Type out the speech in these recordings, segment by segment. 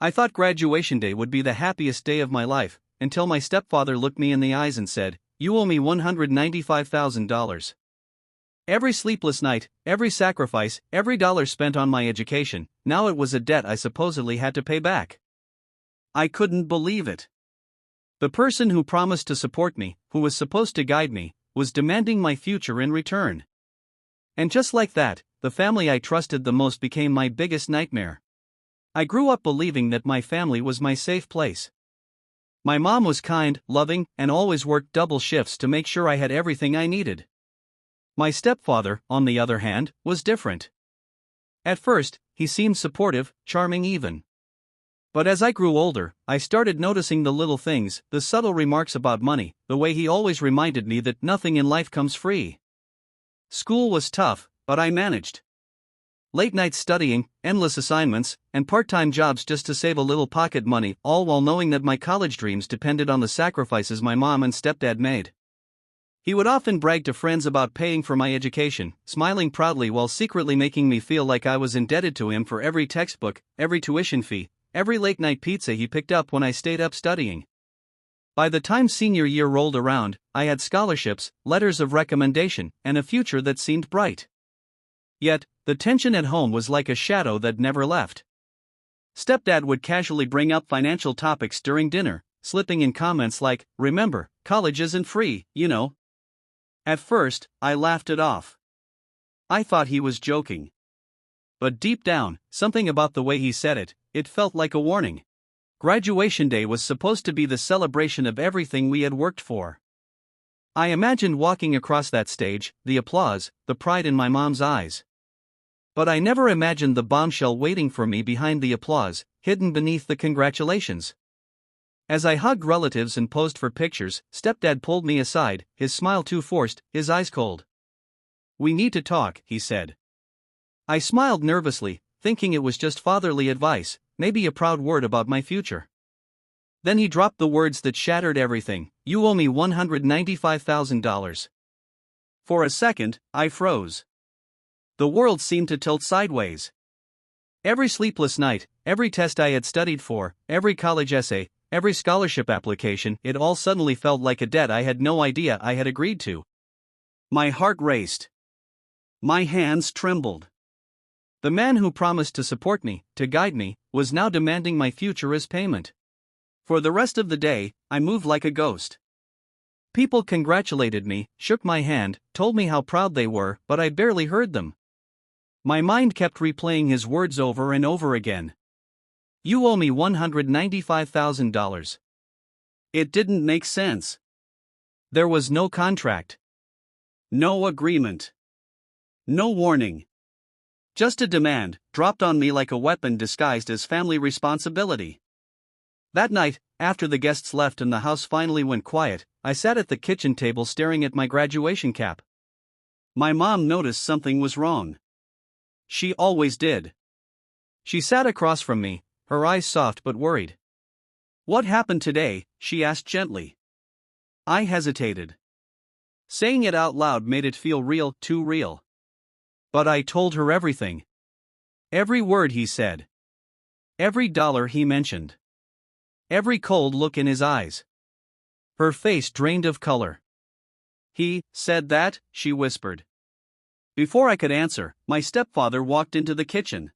I thought graduation day would be the happiest day of my life, until my stepfather looked me in the eyes and said, "You owe me $195,000. Every sleepless night, every sacrifice, every dollar spent on my education, now it was a debt I supposedly had to pay back." I couldn't believe it. The person who promised to support me, who was supposed to guide me, was demanding my future in return. And just like that, the family I trusted the most became my biggest nightmare. I grew up believing that my family was my safe place. My mom was kind, loving, and always worked double shifts to make sure I had everything I needed. My stepfather, on the other hand, was different. At first, he seemed supportive, charming even. But as I grew older, I started noticing the little things, the subtle remarks about money, the way he always reminded me that nothing in life comes free. School was tough, but I managed. Late nights studying, endless assignments, and part-time jobs just to save a little pocket money, all while knowing that my college dreams depended on the sacrifices my mom and stepdad made. He would often brag to friends about paying for my education, smiling proudly while secretly making me feel like I was indebted to him for every textbook, every tuition fee, every late-night pizza he picked up when I stayed up studying. By the time senior year rolled around, I had scholarships, letters of recommendation, and a future that seemed bright. Yet, the tension at home was like a shadow that never left. Stepdad would casually bring up financial topics during dinner, slipping in comments like, "Remember, college isn't free, you know." At first, I laughed it off. I thought he was joking. But deep down, something about the way he said it, it felt like a warning. Graduation day was supposed to be the celebration of everything we had worked for. I imagined walking across that stage, the applause, the pride in my mom's eyes. But I never imagined the bombshell waiting for me behind the applause, hidden beneath the congratulations. As I hugged relatives and posed for pictures, stepdad pulled me aside, his smile too forced, his eyes cold. "We need to talk," he said. I smiled nervously, thinking it was just fatherly advice, maybe a proud word about my future. Then he dropped the words that shattered everything, "You owe me $195,000. For a second, I froze. The world seemed to tilt sideways. Every sleepless night, every test I had studied for, every college essay, every scholarship application, it all suddenly felt like a debt I had no idea I had agreed to. My heart raced. My hands trembled. The man who promised to support me, to guide me, was now demanding my future as payment. For the rest of the day, I moved like a ghost. People congratulated me, shook my hand, told me how proud they were, but I barely heard them. My mind kept replaying his words over and over again. "You owe me $195,000. It didn't make sense. There was no contract. No agreement. No warning. Just a demand, dropped on me like a weapon disguised as family responsibility." That night, after the guests left and the house finally went quiet, I sat at the kitchen table staring at my graduation cap. My mom noticed something was wrong. She always did. She sat across from me, her eyes soft but worried. "What happened today?" she asked gently. I hesitated. Saying it out loud made it feel real, too real. But I told her everything. Every word he said. Every dollar he mentioned. Every cold look in his eyes. Her face drained of color. "He said that?" she whispered. Before I could answer, my stepfather walked into the kitchen.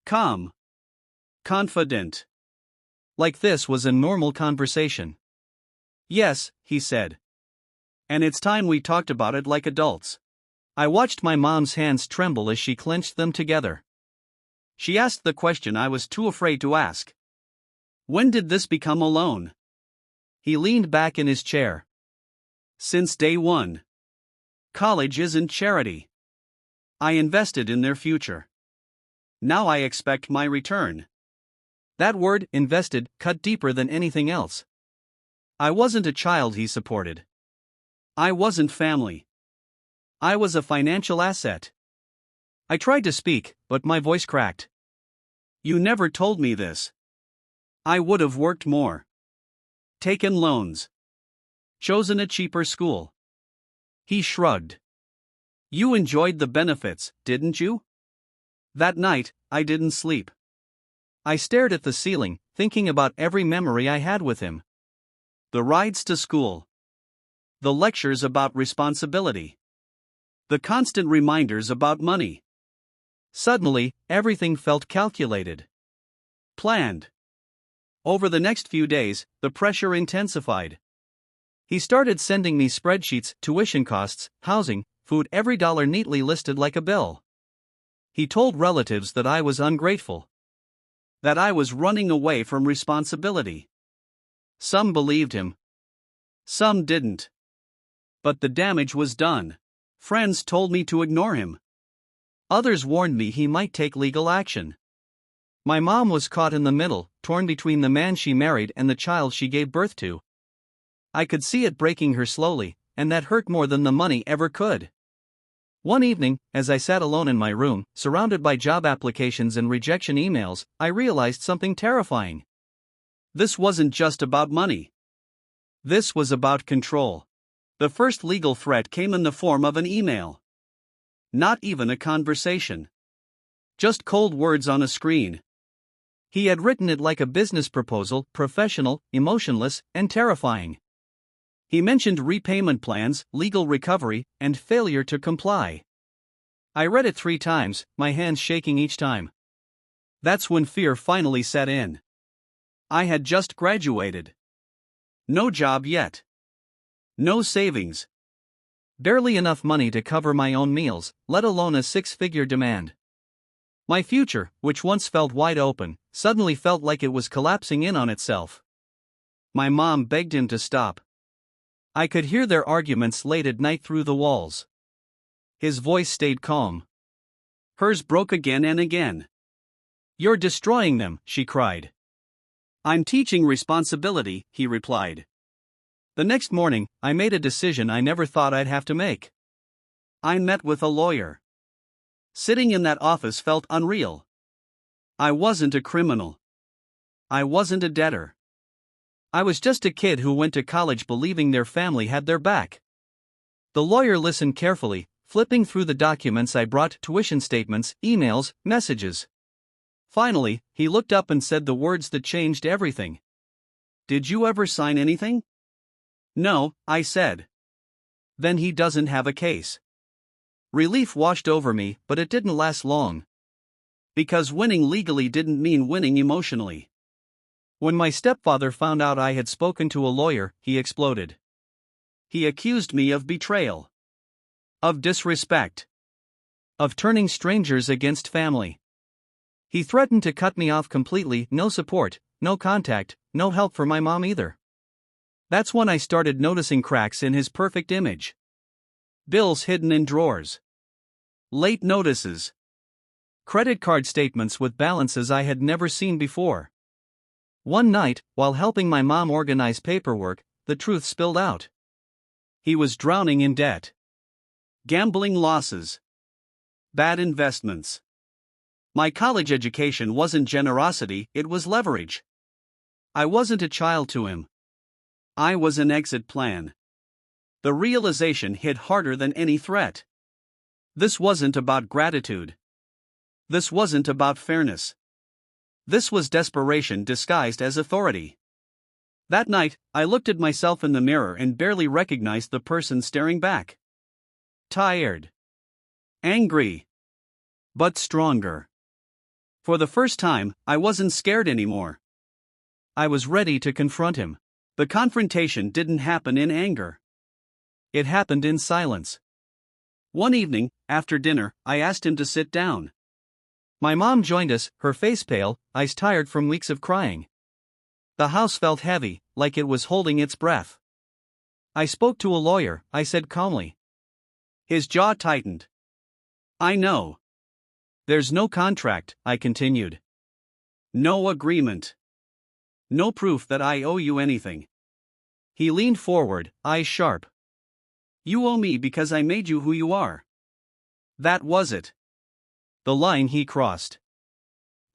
Calm. Confident. Like this was a normal conversation. "Yes," he said. "And it's time we talked about it like adults." I watched my mom's hands tremble as she clenched them together. She asked the question I was too afraid to ask. "When did this become a loan?" He leaned back in his chair. "Since day one. College isn't charity. I invested in their future. Now I expect my return." That word, invested, cut deeper than anything else. I wasn't a child he supported. I wasn't family. I was a financial asset. I tried to speak, but my voice cracked. "You never told me this. I would have worked more. Taken loans. Chosen a cheaper school." He shrugged. "You enjoyed the benefits, didn't you?" That night, I didn't sleep. I stared at the ceiling, thinking about every memory I had with him. The rides to school. The lectures about responsibility. The constant reminders about money. Suddenly, everything felt calculated. Planned. Over the next few days, the pressure intensified. He started sending me spreadsheets, tuition costs, housing, food, every dollar neatly listed like a bill. He told relatives that I was ungrateful. That I was running away from responsibility. Some believed him. Some didn't. But the damage was done. Friends told me to ignore him. Others warned me he might take legal action. My mom was caught in the middle, torn between the man she married and the child she gave birth to. I could see it breaking her slowly, and that hurt more than the money ever could. One evening, as I sat alone in my room, surrounded by job applications and rejection emails, I realized something terrifying. This wasn't just about money. This was about control. The first legal threat came in the form of an email. Not even a conversation. Just cold words on a screen. He had written it like a business proposal, professional, emotionless, and terrifying. He mentioned repayment plans, legal recovery, and failure to comply. I read it 3 times, my hands shaking each time. That's when fear finally set in. I had just graduated. No job yet. No savings. Barely enough money to cover my own meals, let alone a 6-figure demand. My future, which once felt wide open, suddenly felt like it was collapsing in on itself. My mom begged him to stop. I could hear their arguments late at night through the walls. His voice stayed calm. Hers broke again and again. "You're destroying them," she cried. "I'm teaching responsibility," he replied. The next morning, I made a decision I never thought I'd have to make. I met with a lawyer. Sitting in that office felt unreal. I wasn't a criminal. I wasn't a debtor. I was just a kid who went to college believing their family had their back. The lawyer listened carefully, flipping through the documents I brought: tuition statements, emails, messages. Finally, he looked up and said the words that changed everything. "Did you ever sign anything?" "No," I said. "Then he doesn't have a case." Relief washed over me, but it didn't last long. Because winning legally didn't mean winning emotionally. When my stepfather found out I had spoken to a lawyer, he exploded. He accused me of betrayal. Of disrespect. Of turning strangers against family. He threatened to cut me off completely: no support, no contact, no help for my mom either. That's when I started noticing cracks in his perfect image. Bills hidden in drawers. Late notices. Credit card statements with balances I had never seen before. One night, while helping my mom organize paperwork, the truth spilled out. He was drowning in debt. Gambling losses. Bad investments. My college education wasn't generosity, it was leverage. I wasn't a child to him. I was an exit plan. The realization hit harder than any threat. This wasn't about gratitude. This wasn't about fairness. This was desperation disguised as authority. That night, I looked at myself in the mirror and barely recognized the person staring back. Tired. Angry. But stronger. For the first time, I wasn't scared anymore. I was ready to confront him. The confrontation didn't happen in anger. It happened in silence. One evening, after dinner, I asked him to sit down. My mom joined us, her face pale, eyes tired from weeks of crying. The house felt heavy, like it was holding its breath. "I spoke to a lawyer," I said calmly. His jaw tightened. "I know. There's no contract," I continued. "No agreement. No proof that I owe you anything." He leaned forward, eyes sharp. "You owe me because I made you who you are. That was it." The line he crossed.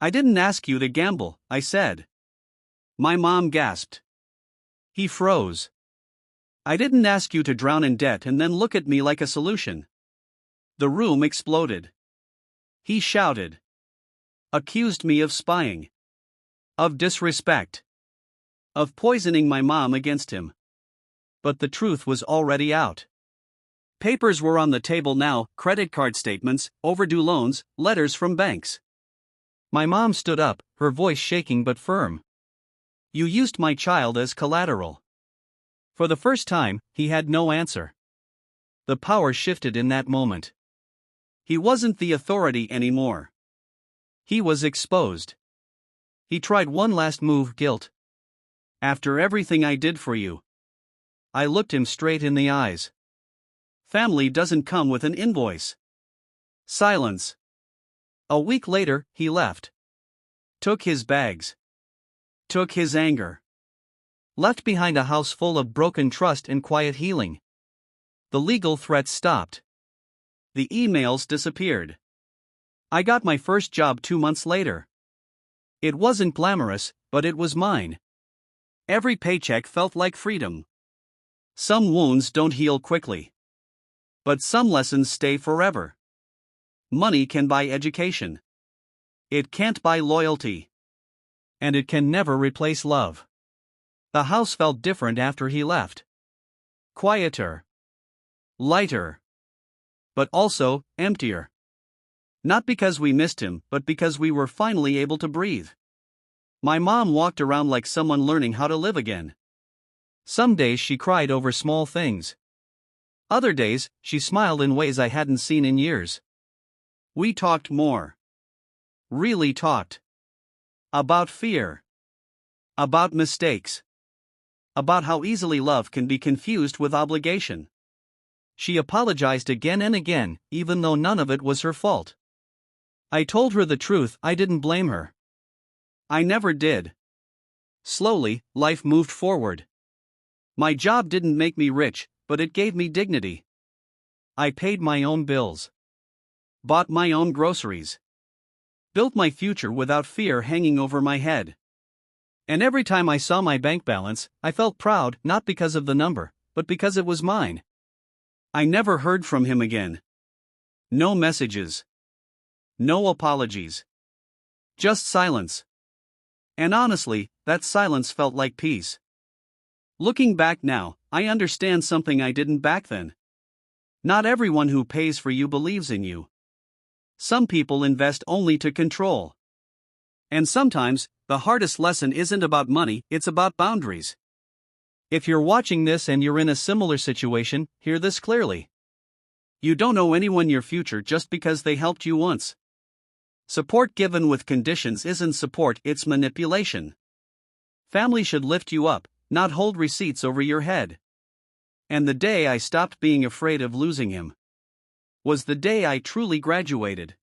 "I didn't ask you to gamble," I said. My mom gasped. He froze. "I didn't ask you to drown in debt and then look at me like a solution." The room exploded. He shouted. Accused me of spying. of disrespect, of poisoning my mom against him. But the truth was already out. Papers were on the table now: credit card statements, overdue loans, letters from banks. My mom stood up, her voice shaking but firm. "You used my child as collateral." For the first time, he had no answer. The power shifted in that moment. He wasn't the authority anymore. He was exposed. He tried one last move: guilt. "After everything I did for you." I looked him straight in the eyes. "Family doesn't come with an invoice." Silence. A week later, he left. Took his bags. Took his anger. Left behind a house full of broken trust and quiet healing. The legal threats stopped. The emails disappeared. I got my first job 2 months later. It wasn't glamorous, but it was mine. Every paycheck felt like freedom. Some wounds don't heal quickly. But some lessons stay forever. Money can buy education. It can't buy loyalty. And it can never replace love. The house felt different after he left. Quieter. Lighter. But also, emptier. Not because we missed him, but because we were finally able to breathe. My mom walked around like someone learning how to live again. Some days she cried over small things. Other days, she smiled in ways I hadn't seen in years. We talked more. Really talked. About fear. About mistakes. About how easily love can be confused with obligation. She apologized again and again, even though none of it was her fault. I told her the truth: I didn't blame her. I never did. Slowly, life moved forward. My job didn't make me rich, but it gave me dignity. I paid my own bills. Bought my own groceries. Built my future without fear hanging over my head. And every time I saw my bank balance, I felt proud, not because of the number, but because it was mine. I never heard from him again. No messages. No apologies. Just silence. And honestly, that silence felt like peace. Looking back now, I understand something I didn't back then. Not everyone who pays for you believes in you. Some people invest only to control. And sometimes, the hardest lesson isn't about money, it's about boundaries. If you're watching this and you're in a similar situation, hear this clearly. You don't owe anyone your future just because they helped you once. Support given with conditions isn't support, it's manipulation. Family should lift you up, not hold receipts over your head. And the day I stopped being afraid of losing him was the day I truly graduated.